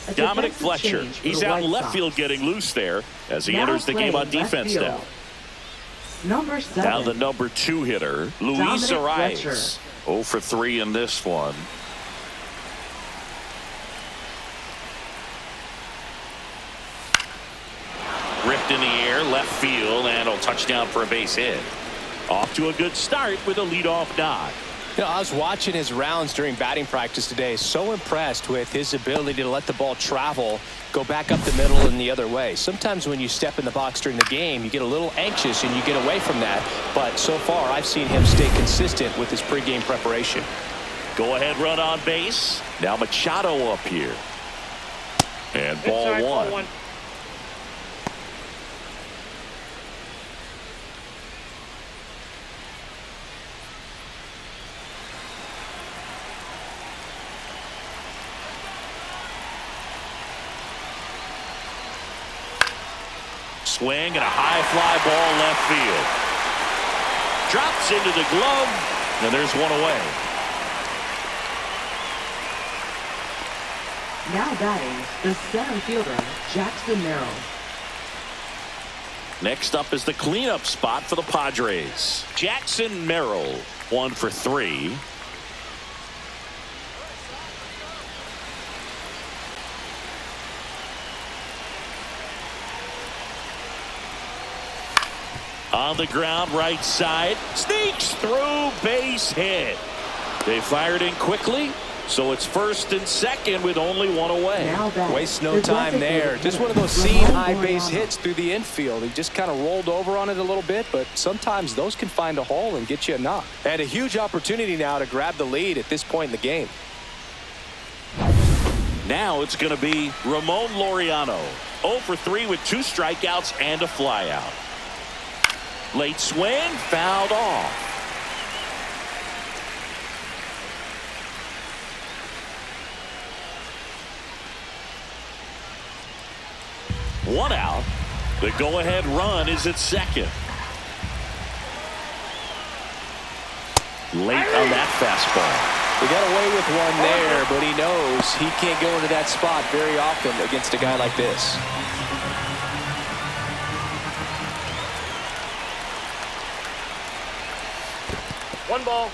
A Dominic defensive Fletcher. change for He's the out in White left Sox. field getting loose there as he Now enters the game on playing left defense field. now. Number 7. Now the number 2 hitter, Luis Dominic Arias. Fletcher. 0 for 3 in this one. Ripped in the air, left field, and a touchdown for a base hit. Off to a good start with a leadoff nod. You know, I was watching his rounds during batting practice today. So impressed with his ability to let the ball travel, go back up the middle and the other way. Sometimes when you step in the box during the game, you get a little anxious and you get away from that. But so far, I've seen him stay consistent with his pregame preparation. Go ahead run on base. Now Machado up here. And ball Inside, ball 1. 1. Swing and a high fly ball left field. Drops into the glove, and there's one away. Now batting, the center fielder, Jackson Merrill. Next up is the cleanup spot for the Padres. Jackson Merrill, 1 for 3. On the ground, right side, sneaks through, base hit. They fired in quickly, So it's first and second with only one away. Now back. Waste no The time there. designated Just one of hitter, those seam Ramon high base Laureano. hits through the infield. He just kind of rolled over on it a little bit, but sometimes those can find a hole and get you a knock. And a huge opportunity now to grab the lead at this point in the game. Now it's going to be Ramon Laureano. 0 for 3 with 2 strikeouts and a flyout. Late swing, fouled off. One out. The go-ahead run is at second. Late on that fastball. He got away with one there, but he knows he can't go into that spot very often against a guy like this. One ball,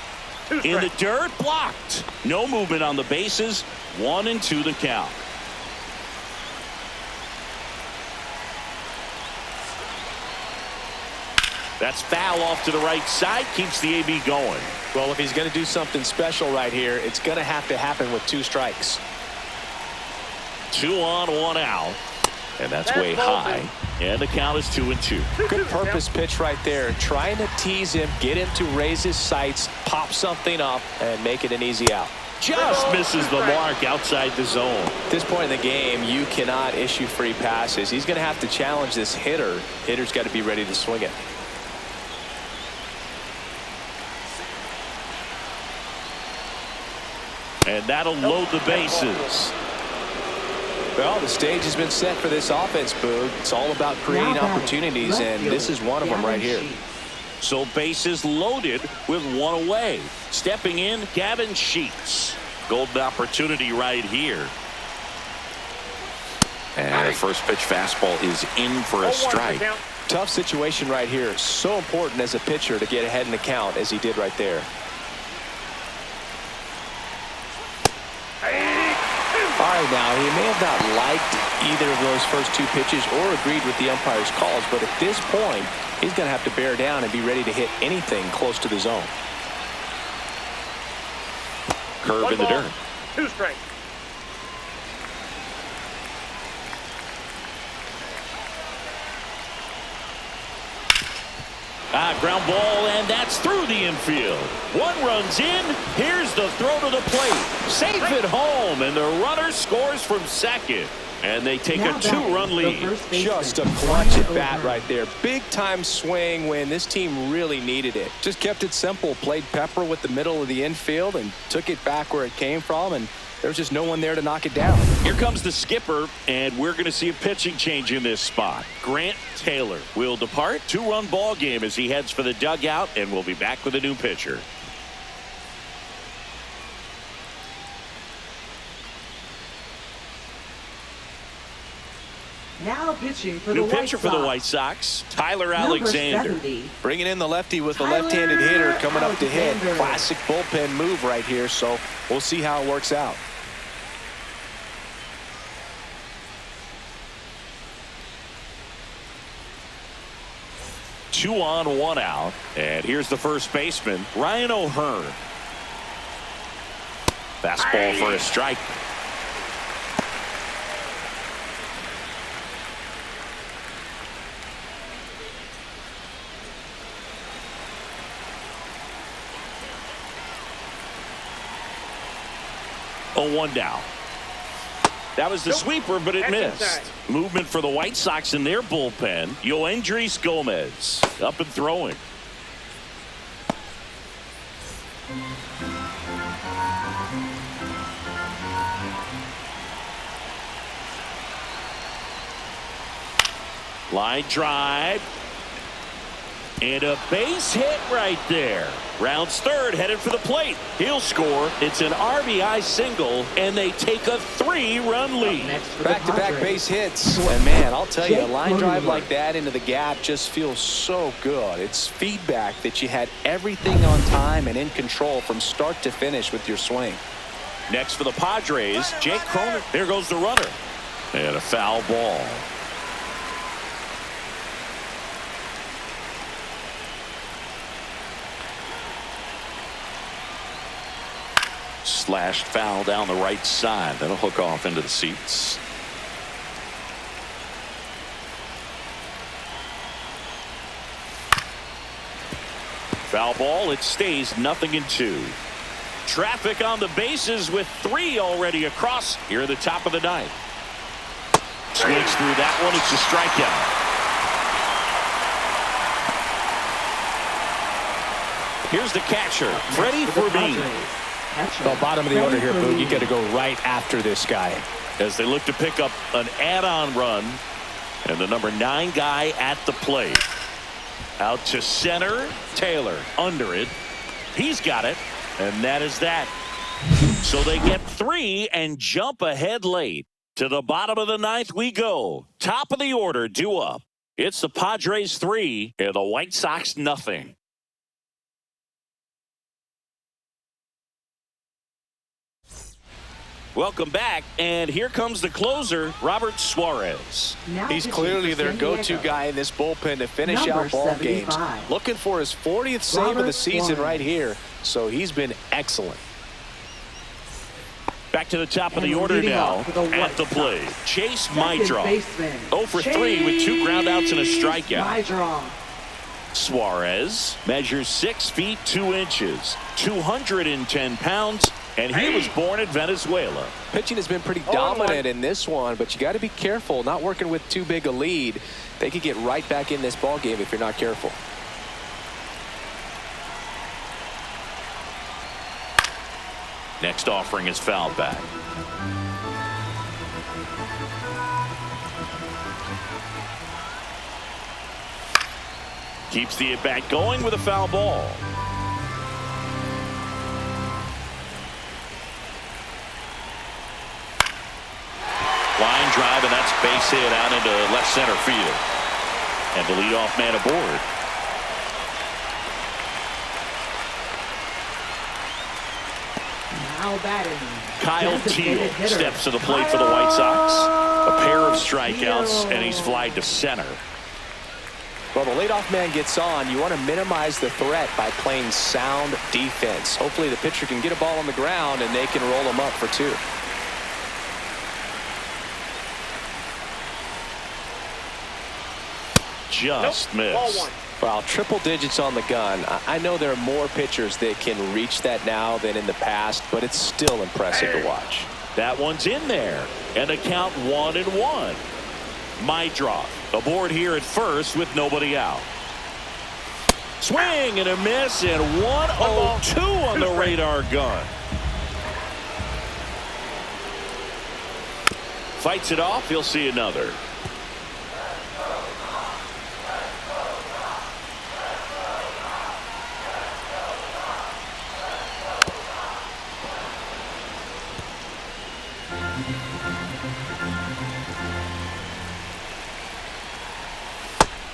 2 strikes. In the dirt, blocked. No movement on the bases. 1-2 the count. That's foul off to the right side. Keeps the AB going. Well, if he's going to do something special right here, it's going to have to happen with 2 strikes. 2 on, 1 out. And that's way high. And the count is 2-2. Good purpose pitch right there. Trying to tease him, get him to raise his sights, pop something up, and make it an easy out. Just misses the mark outside the zone. At this point in the game, you cannot issue free passes. He's going to have to challenge this hitter. Hitter's got to be ready to swing it. And that'll load the bases. Well, the stage has been set for this offense, Boog. It's all about creating Now batting, opportunities, left and this is one of them right here. Gavin Sheets. So bases loaded with 1 away. Stepping in, Gavin Sheets. Golden opportunity right here. And the first pitch fastball is in for a 0-1 strike. count. Tough situation right here. So important as a pitcher to get ahead in the count as he did right there. All right, now, he may have not liked either of those first 2 pitches or agreed with the umpire's calls, but at this point, he's going to have to bear down and be ready to hit anything close to the zone. Curve 1 in the ball, dirt. 2 strikes. Ground ball, and that's through the infield. 1 runs in. Here's the throw to the plate. Safe at home, and the runner scores from second. And they take Now a batting, 2-run the lead. first baseman, Just a clutch Ryan at bat O'Hearn. right there. Big time swing when this team really needed it. Just kept it simple. Played pepper with the middle of the infield and took it back where it came from, and there's just no one there to knock it down. Here comes the skipper, and we're going to see a pitching change in this spot. Grant Taylor will depart. 2-run ball game as he heads for the dugout, and we'll be back with a new pitcher. Now pitching for New the White pitcher Sox. for the White Sox, Tyler Number Alexander. 70. Bringing in the lefty with a Tyler left-handed hitter coming up to hit. Alexander. Classic bullpen move right here, so we'll see how it works out. Two on, 1 out. And here's the first baseman, Ryan O'Hearn. Fastball for a strike. Oh, 1 down. That was the sweeper, but it That's missed. inside. Movement for the White Sox in their bullpen. Yoendris Gomez up and throwing. Line drive. And a base hit right there. Rounds third, headed for the plate. He'll score. It's an RBI single, and they take a 3-run lead. Next for the Back-to-back Padres. base hits. And, man, I'll tell you, a Jake line drive Cronenworth. like that into the gap just feels so good. It's feedback that you had everything on time and in control from start to finish with your swing. Next for the Padres, Jake Cronin. There goes the runner. And a foul ball. slashed foul down the right side. That'll hook off into the seats. Foul ball. It stays 0-2. Traffic on the bases with 3 already across here at the top of the ninth. Swings through that one. It's a strikeout. Here's the catcher, Freddie Forbin. The bottom of the order here, Boog. You got to go right after this guy. As they look to pick up an add-on run. And the number 9 guy at the plate. Out to center. Taylor under it. He's got it. And that is that. So they get 3 and jump ahead late. To the bottom of the ninth we go. Top of the order due up. It's the Padres 3 and the White Sox nothing. Welcome back, and here comes the closer, Robert Suarez. He's clearly their go-to guy in this bullpen to finish out ball games. Looking for his 40th save of the season right here, so he's been excellent. Back to the top of the order now at the plate. Chase Maidra. 0 for 3 with 2 groundouts and a strikeout. Suarez measures 6 feet 2 inches, 210 pounds, and he was born in Venezuela. Pitching has been pretty dominant in this one, but you got to be careful. Not working with too big a lead. They could get right back in this ball game if you're not careful. Next offering is fouled back. Keeps the at-bat going with a foul ball. Line drive, and that's base hit out into left center field. And the leadoff man aboard. Now batting. Kyle Teal steps to the plate for the White Sox. A pair of strikeouts, and he's flied to center. Well, the leadoff man gets on. You want to minimize the threat by playing sound defense. Hopefully the pitcher can get a ball on the ground and they can roll him up for 2. Just missed. Well, triple digits on the gun. I know there are more pitchers that can reach that now than in the past, but it's still impressive to watch. That one's in there, and the count 1-1. Maidra aboard here at first with nobody out. Swing and a miss, and 1-0-2 on the radar gun. Fights it off. He'll see another.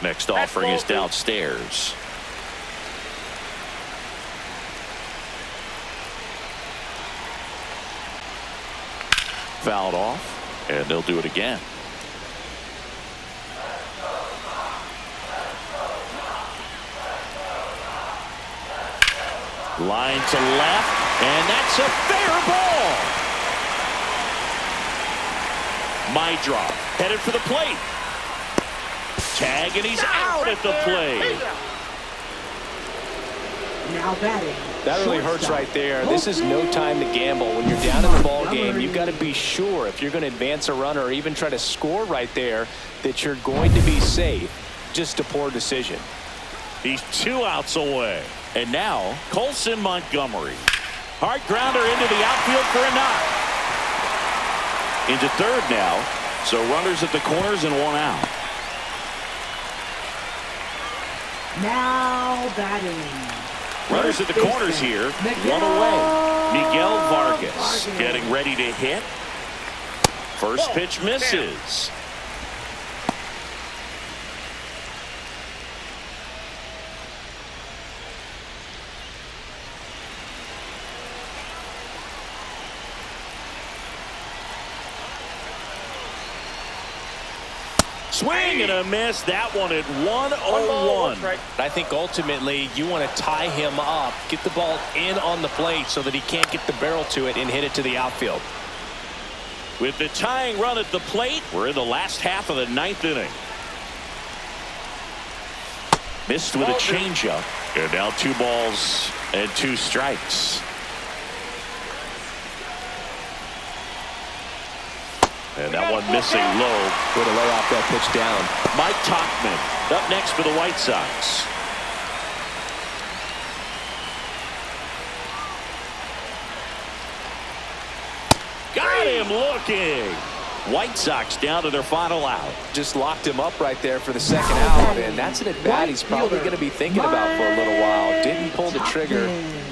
Next offering is downstairs. Fouled off, and they'll do it again. Line to left, and that's a fair ball. Maidra headed for the plate. Tag, and he's out at the plate. Now batting. That really hurts right there. This is no time to gamble. When you're down in the ball game, you've got to be sure if you're going to advance a runner or even try to score right there that you're going to be safe. Just a poor decision. He's 2 outs away. And now Colson Montgomery. Hard grounder into the outfield for a knock. Into third now. So runners at the corners and 1 out. Now batting. Runners at the corners here. 1 away. Miguel Vargas getting ready to hit. First pitch misses. Swing and a miss. That one at One ball, 1-0-1. strike. I think ultimately you want to tie him up, get the ball in on the plate so that he can't get the barrel to it and hit it to the outfield. With the tying run at the plate, we're in the last half of the 9th inning. Missed with a changeup. And now 2 balls and 2 strikes. And that one missing low. Way to lay off that pitch down. Mike Tauchman up next for the White Sox. Got him looking. White Sox down to their final out. Just locked him up right there for the second out, and that's an at-bat he's probably going to be thinking about for a little while. Didn't pull the trigger.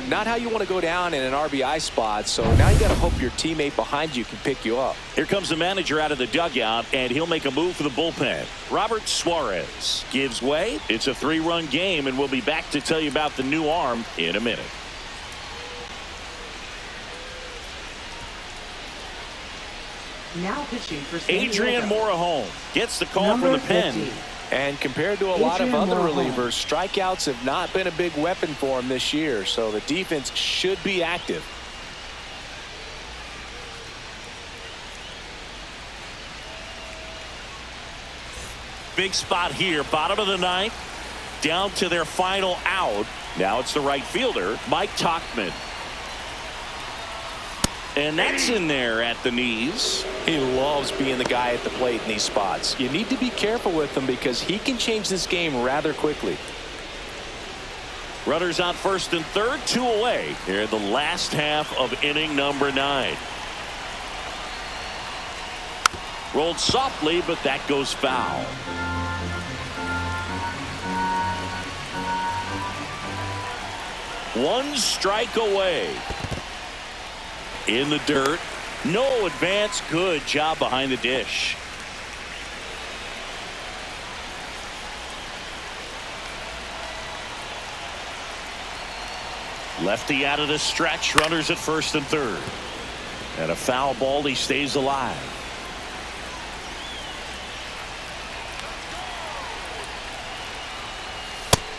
Not how you want to go down in an RBI spot, so now you got to hope your teammate behind you can pick you up. Here comes the manager out of the dugout, and he'll make a move for the bullpen. Robert Suarez gives way. It's a 3-run game, and we'll be back to tell you about the new arm in a minute. Now pitching for San Adrian Diego. Morejon gets the call Number from the pen. 50. And compared to a lot of Adrian other Morejon. relievers, strikeouts have not been a big weapon for him this year, so the defense should be active. Big spot here, bottom of the 9th, down to their final out. Now it's the right fielder, Mike Tauchman. And that's in there at the knees. He loves being the guy at the plate in these spots. You need to be careful with him because he can change this game rather quickly. Runners on first and third, 2 away here in the last half of inning number 9. Rolled softly, but that goes foul. One strike away. In the dirt. No advance. Good job behind the dish. Lefty out of the stretch. Runners at first and third. And a foul ball. He stays alive.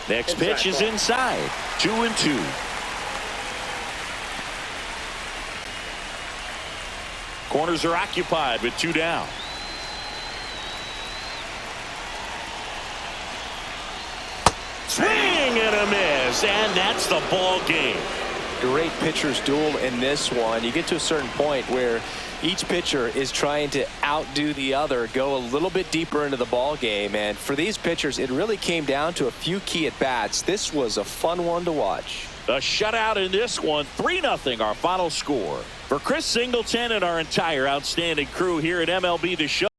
Next pitch is inside. 2-2. Corners are occupied with 2 down. Swing and a miss, and that's the ball game. Great pitcher's duel in this one. You get to a certain point where each pitcher is trying to outdo the other, go a little bit deeper into the ball game, and for these pitchers it really came down to a few key at bats. This was a fun one to watch. A shutout in this one, 3-0 our final score. For Chris Singleton and our entire outstanding crew here at MLB The Show.